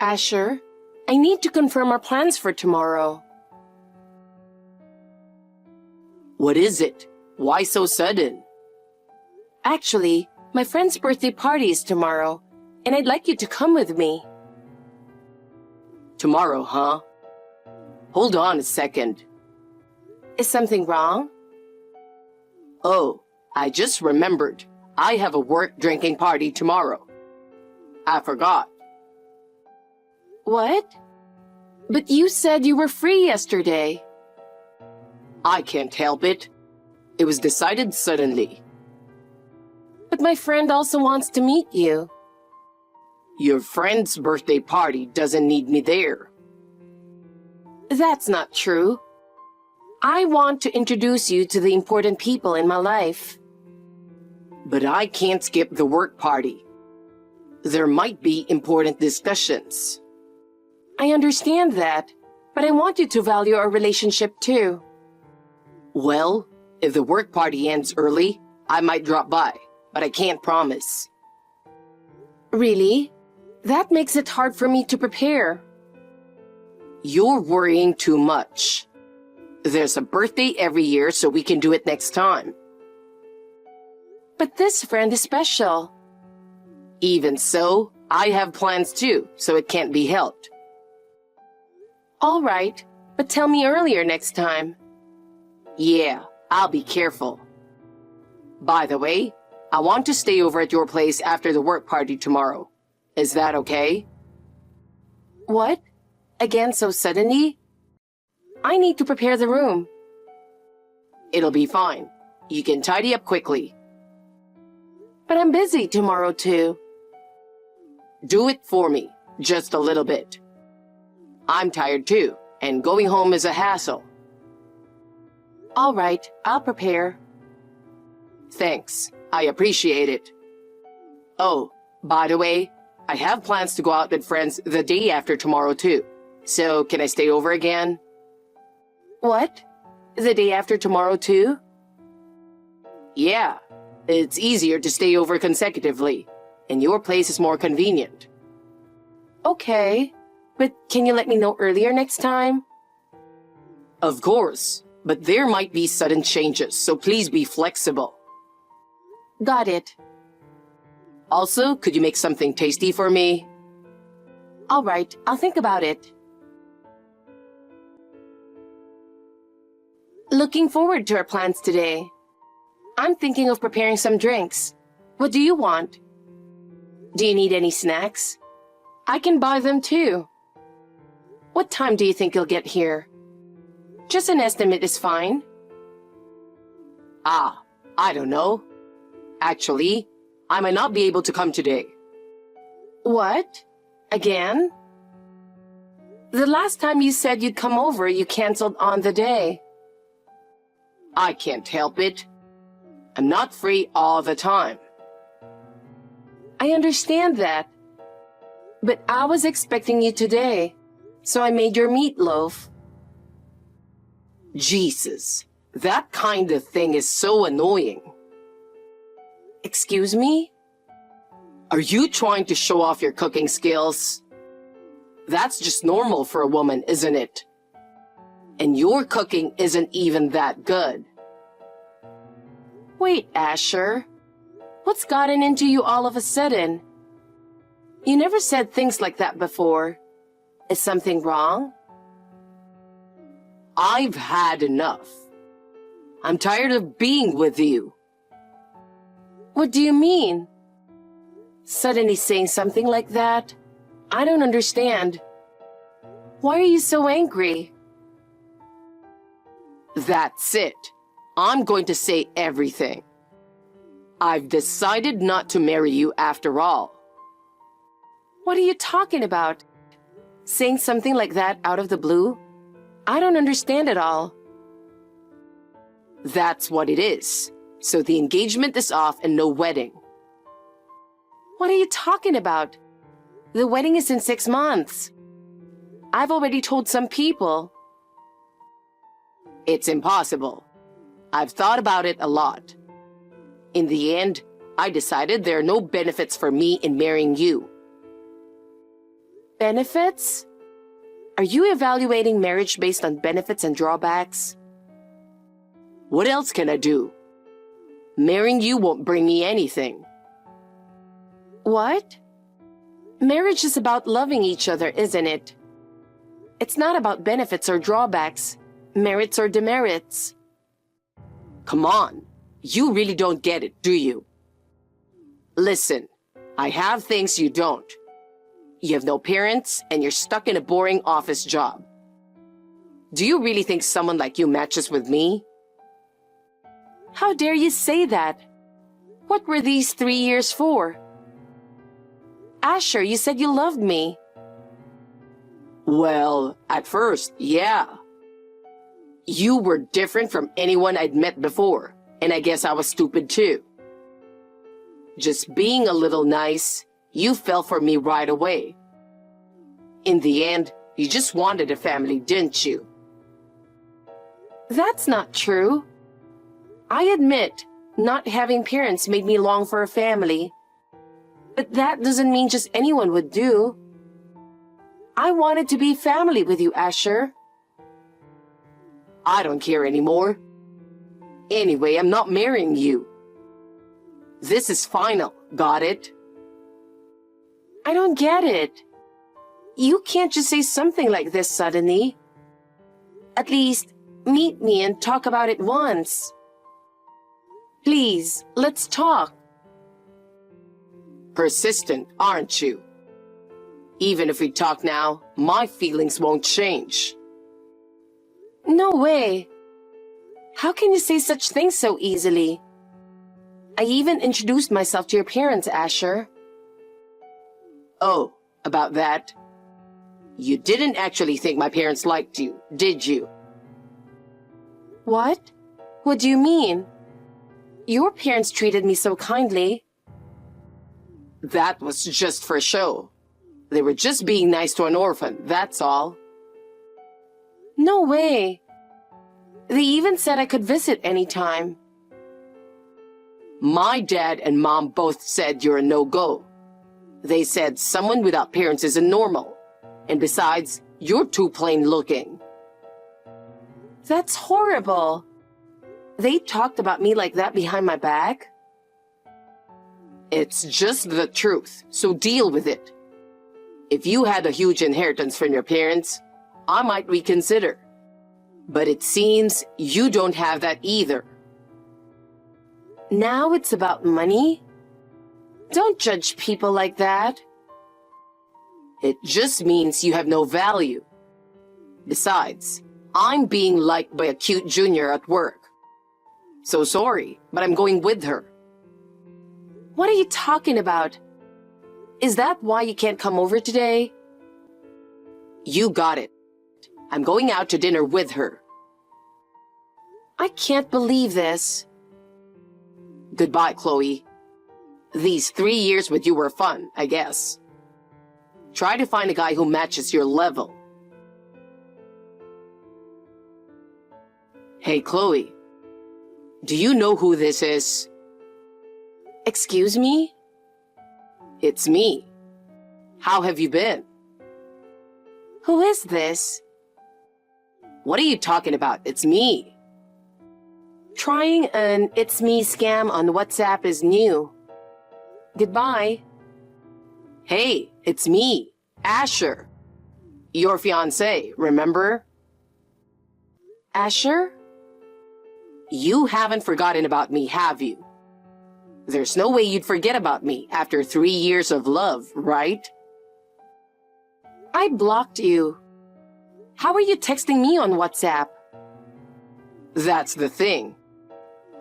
Asher, I need to confirm our plans for tomorrow. What is it? Why so sudden? Actually, my friend's birthday party is tomorrow, and I'd like you to come with me. Tomorrow, huh? Hold on a second. Is something wrong? Oh, I just remembered. I have a work drinking party tomorrow. I forgot. What? But you said you were free yesterday. I can't help it. It was decided suddenly. But my friend also wants to meet you. Your friend's birthday party doesn't need me there. That's not true. I want to introduce you to the important people in my life. But I can't skip the work party. There might be important discussions. I understand that, but I want you to value our relationship too. Well, if the work party ends early, I might drop by, but I can't promise. Really? That makes it hard for me to prepare. You're worrying too much. There's a birthday every year, so we can do it next time. But this friend is special. Even so, I have plans too, so it can't be helped. All right, but tell me earlier next time. Yeah, I'll be careful. By the way, I want to stay over at your place after the work party tomorrow. Is that okay? What? Again so suddenly? I need to prepare the room. It'll be fine. You can tidy up quickly. But I'm busy tomorrow too. Do it for me, just a little bit. I'm tired too, and going home is a hassle. All right, I'll prepare. Thanks, I appreciate it. Oh, by the way, I have plans to go out with friends the day after tomorrow too. So, can I stay over again? What? The day after tomorrow too? Yeah, it's easier to stay over consecutively, and your place is more convenient. Okay, but can you let me know earlier next time? Of course, but there might be sudden changes, so please be flexible. Got it. Also, could you make something tasty for me? All right, I'll think about it. Looking forward to our plans today. I'm thinking of preparing some drinks. What do you want? Do you need any snacks? I can buy them too. What time do you think you'll get here? Just an estimate is fine. I don't know. Actually, I might not be able to come today. What? Again? The last time you said you'd come over, you canceled on the day. I can't help it. I'm not free all the time. I understand that. But I was expecting you today, so I made your meatloaf. Jesus, that kind of thing is so annoying. Excuse me? Are you trying to show off your cooking skills? That's just normal for a woman, isn't it? And your cooking isn't even that good. Wait, Asher. What's gotten into you all of a sudden? You never said things like that before. Is something wrong? I've had enough. I'm tired of being with you. What do you mean? Suddenly saying something like that? I don't understand. Why are you so angry? That's it. I'm going to say everything. I've decided not to marry you after all. What are you talking about? Saying something like that out of the blue? I don't understand at all. That's what it is. So the engagement is off and no wedding. What are you talking about? The wedding is in 6 months. I've already told some people. It's impossible. I've thought about it a lot. In the end, I decided there are no benefits for me in marrying you. Benefits? Are you evaluating marriage based on benefits and drawbacks? What else can I do? Marrying you won't bring me anything. What? Marriage is about loving each other, isn't it? It's not about benefits or drawbacks, merits or demerits. Come on, you really don't get it, do you? Listen, I have things you don't. You have no parents and you're stuck in a boring office job. Do you really think someone like you matches with me? How dare you say that? What were these 3 years for? Asher, you said you loved me. Well, at first, yeah. You were different from anyone I'd met before, and I guess I was stupid too. Just being a little nice, you fell for me right away. In the end, you just wanted a family, didn't you? That's not true. I admit, not having parents made me long for a family. But that doesn't mean just anyone would do. I wanted to be family with you, Asher. I don't care anymore. Anyway, I'm not marrying you. This is final, got it? I don't get it. You can't just say something like this suddenly. At least, meet me and talk about it once. Please, let's talk. Persistent, aren't you? Even if we talk now, my feelings won't change. No way. How can you say such things so easily? I even introduced myself to your parents, Asher. Oh, about that? You didn't actually think my parents liked you, did you? What? What do you mean? Your parents treated me so kindly. That was just for show. They were just being nice to an orphan, that's all. No way. They even said I could visit anytime. My dad and mom both said you're a no-go. They said someone without parents isn't normal. And besides, you're too plain looking. That's horrible. They talked about me like that behind my back? It's just the truth, so deal with it. If you had a huge inheritance from your parents, I might reconsider. But it seems you don't have that either. Now it's about money? Don't judge people like that. It just means you have no value. Besides, I'm being liked by a cute junior at work. So sorry, but I'm going with her. What are you talking about? Is that why you can't come over today? You got it. I'm going out to dinner with her. I can't believe this. Goodbye, Chloe. These 3 years with you were fun, I guess. Try to find a guy who matches your level. Hey, Chloe. Do you know who this is? Excuse me? It's me. How have you been? Who is this? What are you talking about? It's me. Trying an It's Me scam on WhatsApp is new. Goodbye. Hey, it's me, Asher. Your fiancé, remember? Asher? You haven't forgotten about me, have you? There's no way you'd forget about me after 3 years of love, right? I blocked you. How are you texting me on WhatsApp? That's the thing.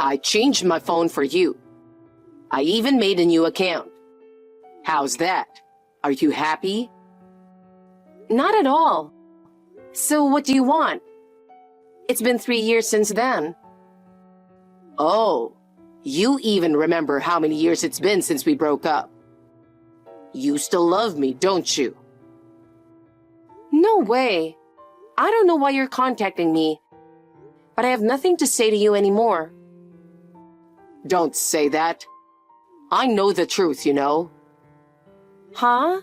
I changed my phone for you. I even made a new account. How's that? Are you happy? Not at all. So what do you want? It's been 3 years since then. Oh, you even remember how many years it's been since we broke up. You still love me, don't you? No way. I don't know why you're contacting me, but I have nothing to say to you anymore. Don't say that. I know the truth, you know. Huh?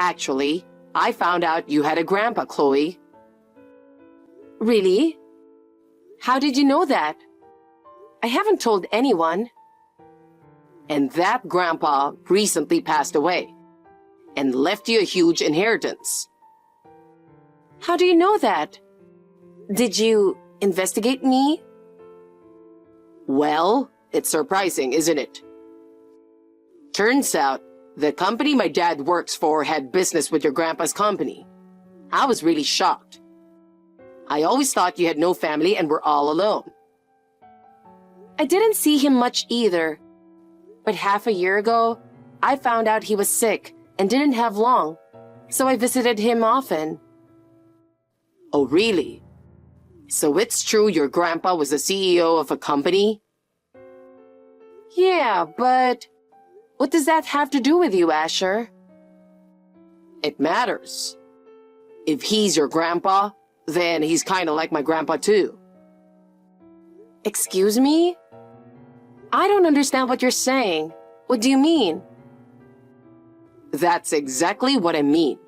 Actually, I found out you had a grandpa, Chloe. Really? How did you know that? I haven't told anyone. And that grandpa recently passed away and left you a huge inheritance. How do you know that? Did you investigate me? Well, it's surprising, isn't it? Turns out, the company my dad works for had business with your grandpa's company. I was really shocked. I always thought you had no family and were all alone. I didn't see him much either. But half a year ago, I found out he was sick and didn't have long, so I visited him often. Oh, really? So it's true your grandpa was the CEO of a company? Yeah, but what does that have to do with you, Asher? It matters. If he's your grandpa, then he's kind of like my grandpa too. Excuse me? I don't understand what you're saying. What do you mean? That's exactly what I mean.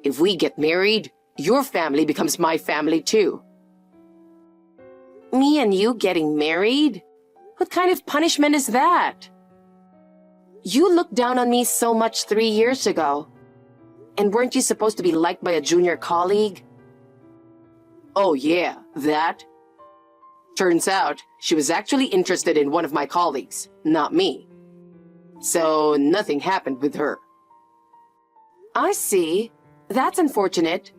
If we get married, your family becomes my family too. Me and you getting married? What kind of punishment is that? You looked down on me so much 3 years ago. And weren't you supposed to be liked by a junior colleague? Oh yeah, that? Turns out, she was actually interested in one of my colleagues, not me. So nothing happened with her. I see. That's unfortunate.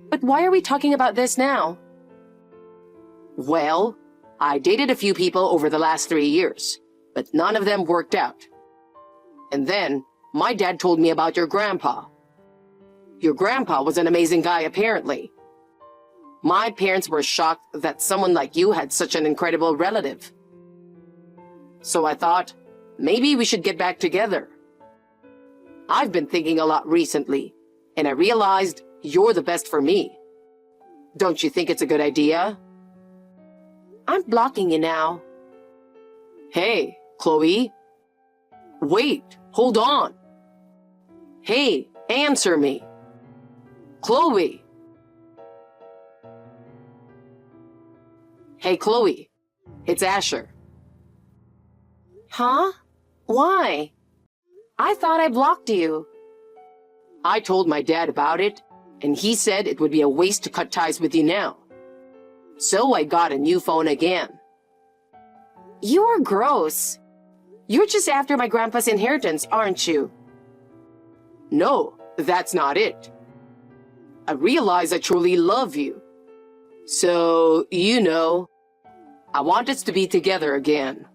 But why are we talking about this now? Well, I dated a few people over the last 3 years, but none of them worked out. And then, my dad told me about your grandpa. Your grandpa was an amazing guy, apparently. My parents were shocked that someone like you had such an incredible relative. So I thought, maybe we should get back together. I've been thinking a lot recently, and I realized you're the best for me. Don't you think it's a good idea? I'm blocking you now. Hey, Chloe. Wait, hold on. Hey, answer me. Chloe. Hey, Chloe. It's Asher. Huh? Why? I thought I blocked you. I told my dad about it, and he said it would be a waste to cut ties with you now. So I got a new phone again. You're gross. You're just after my grandpa's inheritance, aren't you? No, that's not it. I realize I truly love you. So, I want us to be together again.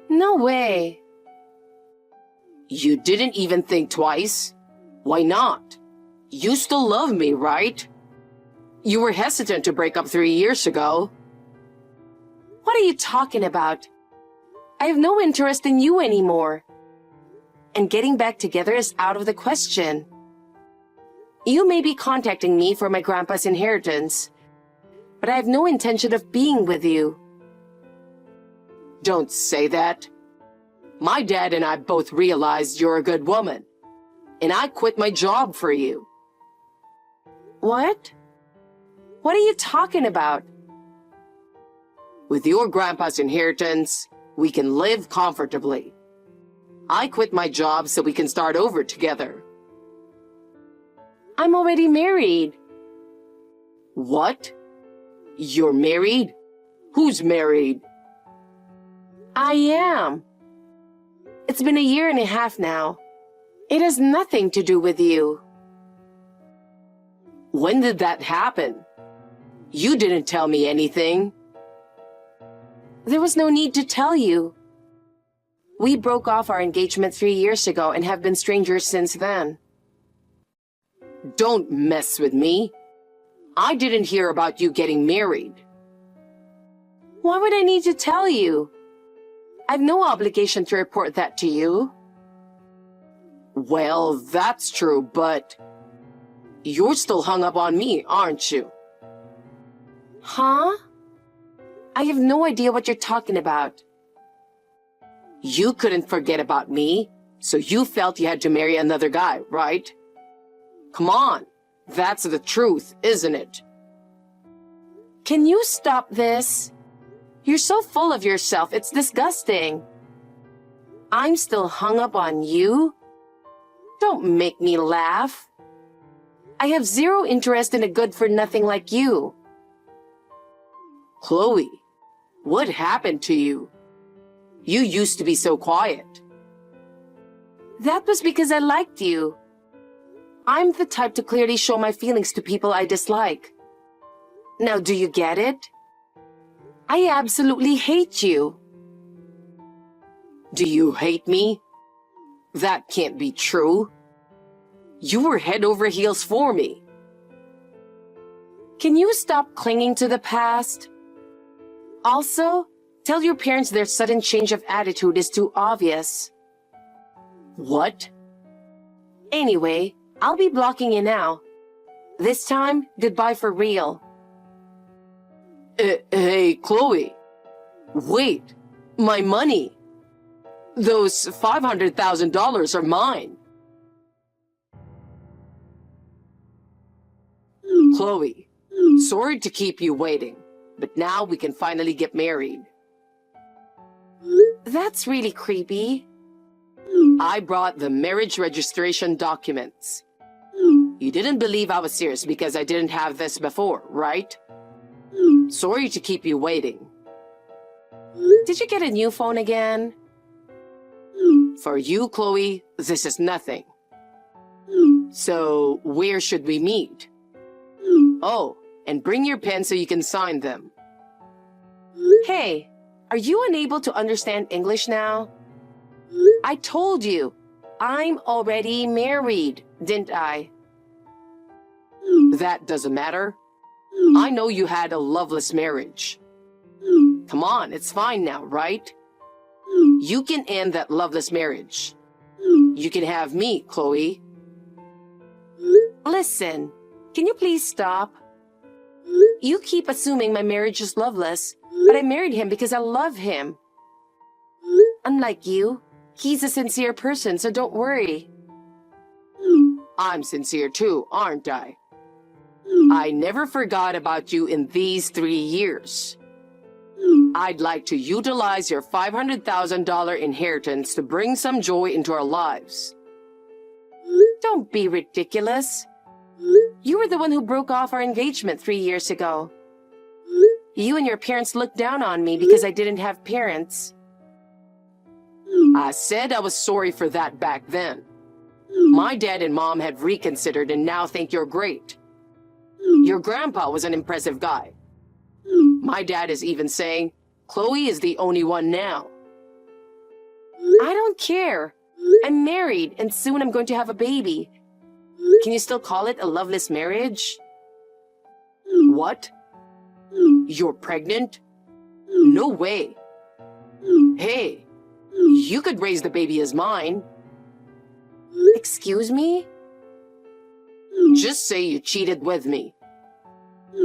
No way. You didn't even think twice? Why not? You still love me, right? You were hesitant to break up 3 years ago. What are you talking about? I have no interest in you anymore. And getting back together is out of the question. You may be contacting me for my grandpa's inheritance, but I have no intention of being with you. Don't say that. My dad and I both realized you're a good woman, and I quit my job for you. What? What are you talking about? With your grandpa's inheritance, we can live comfortably. I quit my job so we can start over together. I'm already married. What? You're married? Who's married? I am. It's been 1.5 years now. It has nothing to do with you. When did that happen? You didn't tell me anything. There was no need to tell you. We broke off our engagement 3 years ago and have been strangers since then. Don't mess with me. I didn't hear about you getting married. Why would I need to tell you? I've no obligation to report that to you. Well, that's true, but you're still hung up on me, aren't you? Huh? I have no idea what you're talking about. You couldn't forget about me, So you felt you had to marry another guy, right? Come on, that's the truth, isn't it? Can you stop this? You're so full of yourself, it's disgusting. I'm still hung up on you? Don't make me laugh. I have zero interest in a good-for-nothing like you. Chloe, what happened to you? You used to be so quiet. That was because I liked you. I'm the type to clearly show my feelings to people I dislike. Now, do you get it? I absolutely hate you. Do you hate me? That can't be true. You were head over heels for me. Can you stop clinging to the past? Also, tell your parents their sudden change of attitude is too obvious. What? Anyway, I'll be blocking you now. This time, goodbye for real. Hey, Chloe. Wait, my money. Those $500,000 are mine. Chloe, sorry to keep you waiting, but now we can finally get married. That's really creepy. I brought the marriage registration documents. You didn't believe I was serious because I didn't have this before, right? Sorry to keep you waiting. Did you get a new phone again? For you, Chloe, this is nothing. So, where should we meet? Oh, and bring your pen so you can sign them. Hey, are you unable to understand English now? I told you, I'm already married, didn't I? That doesn't matter. I know you had a loveless marriage. Come on, it's fine now, right? You can end that loveless marriage. You can have me, Chloe. Listen, can you please stop? You keep assuming my marriage is loveless, but I married him because I love him. Unlike you, he's a sincere person, so don't worry. I'm sincere too, aren't I? I never forgot about you in these 3 years. I'd like to utilize your $500,000 inheritance to bring some joy into our lives. Don't be ridiculous. You were the one who broke off our engagement 3 years ago. You and your parents looked down on me because I didn't have parents. I said I was sorry for that back then. My dad and mom have reconsidered and now think you're great. Your grandpa was an impressive guy. My dad is even saying, Chloe is the only one now. I don't care. I'm married and soon I'm going to have a baby. Can you still call it a loveless marriage? What? You're pregnant? No way. Hey, you could raise the baby as mine. Excuse me? Just say you cheated with me.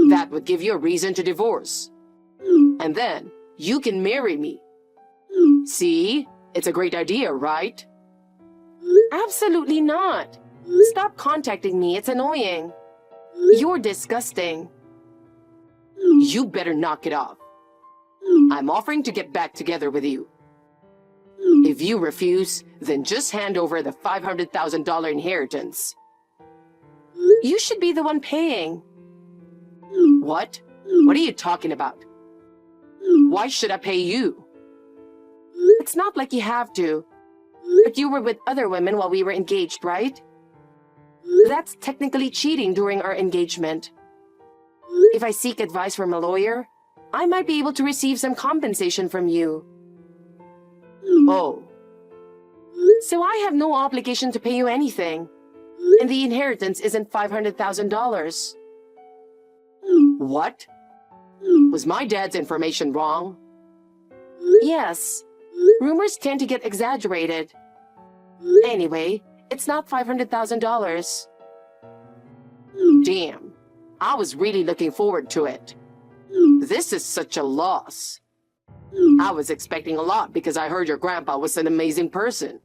That would give you a reason to divorce. And then you can marry me. See? It's a great idea, right? Absolutely not. Stop contacting me, it's annoying. You're disgusting. You better knock it off. I'm offering to get back together with you. If you refuse, then just hand over the $500,000 inheritance. You should be the one paying. What? What are you talking about? Why should I pay you? It's not like you have to. But you were with other women while we were engaged, right? That's technically cheating during our engagement. If I seek advice from a lawyer, I might be able to receive some compensation from you. Oh, So I have no obligation to pay you anything. And the inheritance isn't $500,000. what? Was my dad's information wrong? Yes. Rumors tend to get exaggerated. Anyway, it's not $500,000. Damn, I was really looking forward to it. This is such a loss. I was expecting a lot because I heard your grandpa was an amazing person.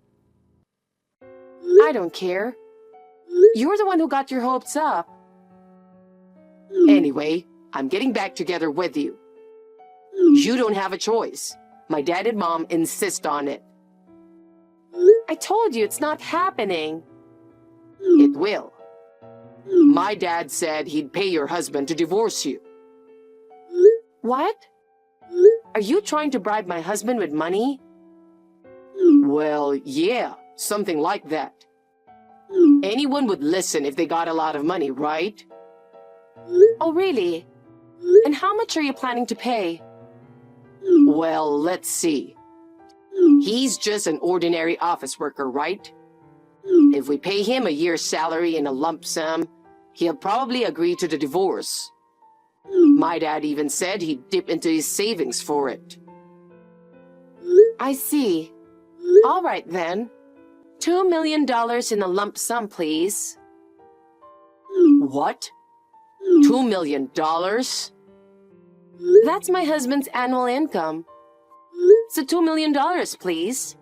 I don't care. You're the one who got your hopes up. Anyway, I'm getting back together with you. You don't have a choice. My dad and mom insist on it. I told you it's not happening. It will. My dad said he'd pay your husband to divorce you. What? Are you trying to bribe my husband with money? Well, yeah, something like that. Anyone would listen if they got a lot of money, right? Oh, really? And how much are you planning to pay? Well, let's see. He's just an ordinary office worker, right? If we pay him a year's salary in a lump sum, he'll probably agree to the divorce. My dad even said he'd dip into his savings for it. I see. All right then. $2 million in a lump sum, please. What? $2 million? That's my husband's annual income. So $2 million, please.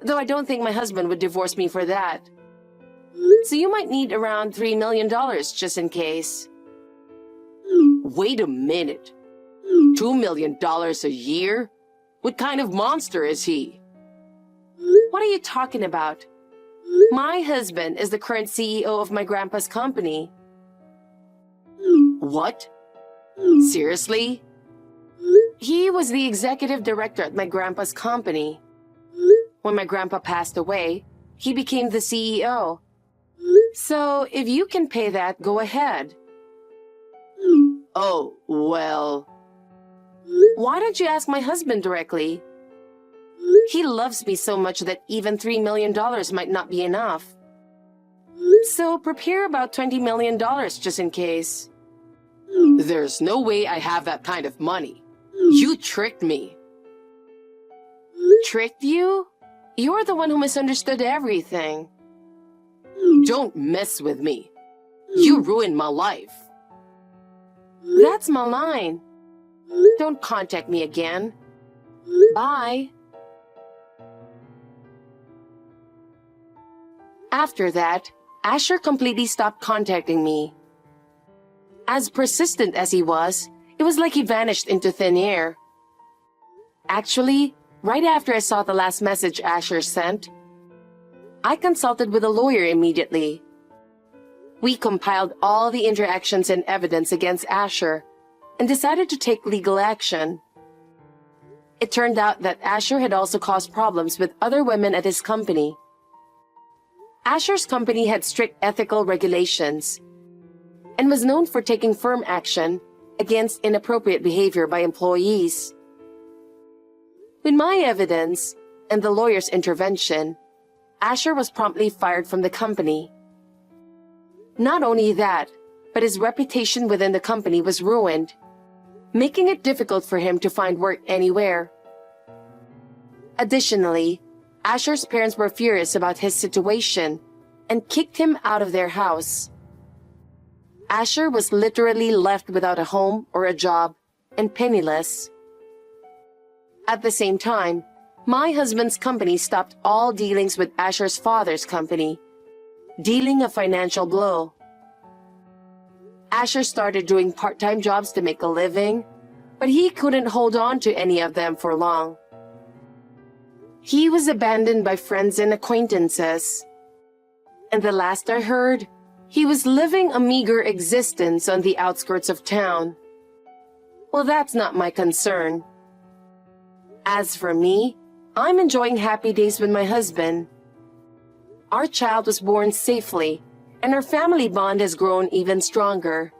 Though I don't think my husband would divorce me for that. So you might need around $3 million just in case. Wait a minute. $2 million a year? What kind of monster is he? What are you talking about? My husband is the current CEO of my grandpa's company. What? Seriously? He was the executive director at my grandpa's company. When my grandpa passed away, he became the CEO. So if you can pay that, go ahead. Oh, well... Why don't you ask my husband directly? He loves me so much that even $3 million might not be enough. So prepare about $20 million just in case. There's no way I have that kind of money. You tricked me. Tricked you? You're the one who misunderstood everything. Don't mess with me. You ruined my life. That's my line. Don't contact me again. Bye. After that, Asher completely stopped contacting me. As persistent as he was, it was like he vanished into thin air. Actually, right after I saw the last message Asher sent, I consulted with a lawyer immediately. We compiled all the interactions and evidence against Asher and decided to take legal action. It turned out that Asher had also caused problems with other women at his company. Asher's company had strict ethical regulations and was known for taking firm action against inappropriate behavior by employees. With my evidence and the lawyer's intervention, Asher was promptly fired from the company. Not only that, but his reputation within the company was ruined, making it difficult for him to find work anywhere. Additionally, Asher's parents were furious about his situation and kicked him out of their house. Asher was literally left without a home or a job and penniless. At the same time, my husband's company stopped all dealings with Asher's father's company, dealing a financial blow. Asher started doing part-time jobs to make a living, but he couldn't hold on to any of them for long. He was abandoned by friends and acquaintances. And the last I heard, he was living a meager existence on the outskirts of town. Well, that's not my concern. As for me, I'm enjoying happy days with my husband. Our child was born safely, and our family bond has grown even stronger.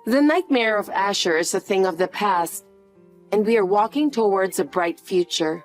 The nightmare of Asher is a thing of the past, and we are walking towards a bright future.